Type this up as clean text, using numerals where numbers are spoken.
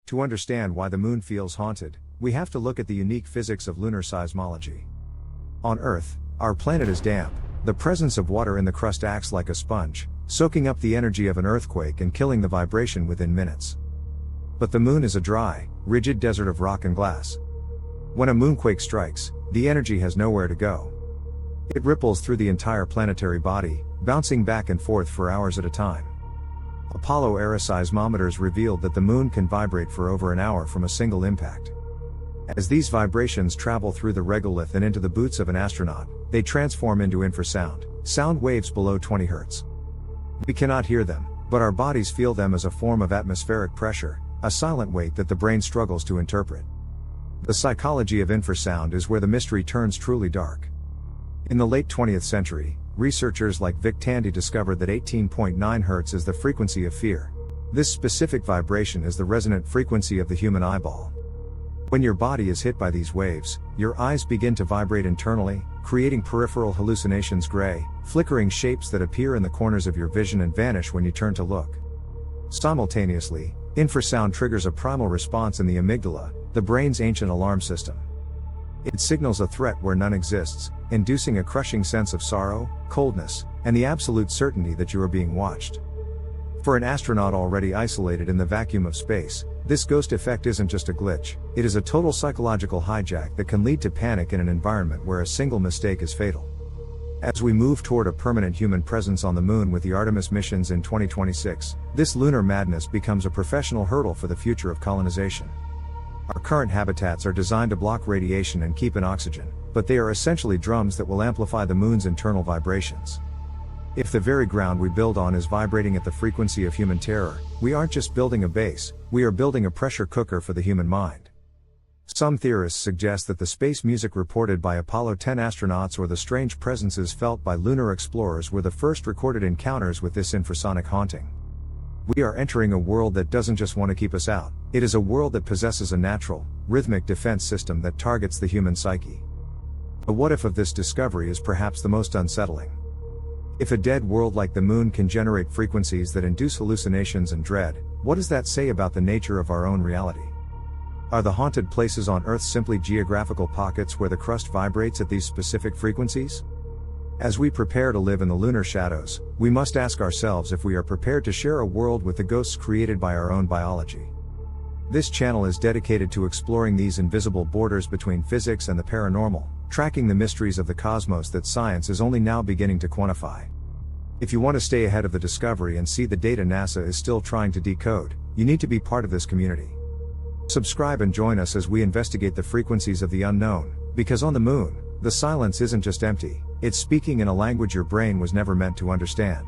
To understand why the moon feels haunted, we have to look at the unique physics of lunar seismology. On Earth, our planet is damp. The presence of water in the crust acts like a sponge, soaking up the energy of an earthquake and killing the vibration within minutes. But the moon is a dry, rigid desert of rock and glass. When a moonquake strikes, the energy has nowhere to go. It ripples through the entire planetary body, bouncing back and forth for hours at a time. Apollo-era seismometers revealed that the moon can vibrate for over an hour from a single impact. As these vibrations travel through the regolith and into the boots of an astronaut, they transform into infrasound, sound waves below 20 Hz. We cannot hear them, but our bodies feel them as a form of atmospheric pressure, a silent weight that the brain struggles to interpret. The psychology of infrasound is where the mystery turns truly dark. In the late 20th century, researchers like Vic Tandy discovered that 18.9 Hz is the frequency of fear. This specific vibration is the resonant frequency of the human eyeball. When your body is hit by these waves, your eyes begin to vibrate internally, creating peripheral hallucinations, gray, flickering shapes that appear in the corners of your vision and vanish when you turn to look. Simultaneously, infrasound triggers a primal response in the amygdala, the brain's ancient alarm system. It signals a threat where none exists, inducing a crushing sense of sorrow, coldness, and the absolute certainty that you are being watched. For an astronaut already isolated in the vacuum of space, this ghost effect isn't just a glitch, it is a total psychological hijack that can lead to panic in an environment where a single mistake is fatal. As we move toward a permanent human presence on the moon with the Artemis missions in 2026, this lunar madness becomes a professional hurdle for the future of colonization. Our current habitats are designed to block radiation and keep in oxygen, but they are essentially drums that will amplify the moon's internal vibrations. If the very ground we build on is vibrating at the frequency of human terror, we aren't just building a base, we are building a pressure cooker for the human mind. Some theorists suggest that the space music reported by Apollo 10 astronauts or the strange presences felt by lunar explorers were the first recorded encounters with this infrasonic haunting. We are entering a world that doesn't just want to keep us out, it is a world that possesses a natural, rhythmic defense system that targets the human psyche. The what if of this discovery is perhaps the most unsettling. If a dead world like the moon can generate frequencies that induce hallucinations and dread, what does that say about the nature of our own reality? Are the haunted places on Earth simply geographical pockets where the crust vibrates at these specific frequencies? As we prepare to live in the lunar shadows, we must ask ourselves if we are prepared to share a world with the ghosts created by our own biology. This channel is dedicated to exploring these invisible borders between physics and the paranormal, tracking the mysteries of the cosmos that science is only now beginning to quantify. If you want to stay ahead of the discovery and see the data NASA is still trying to decode, you need to be part of this community. Subscribe and join us as we investigate the frequencies of the unknown, because on the moon, the silence isn't just empty, it's speaking in a language your brain was never meant to understand.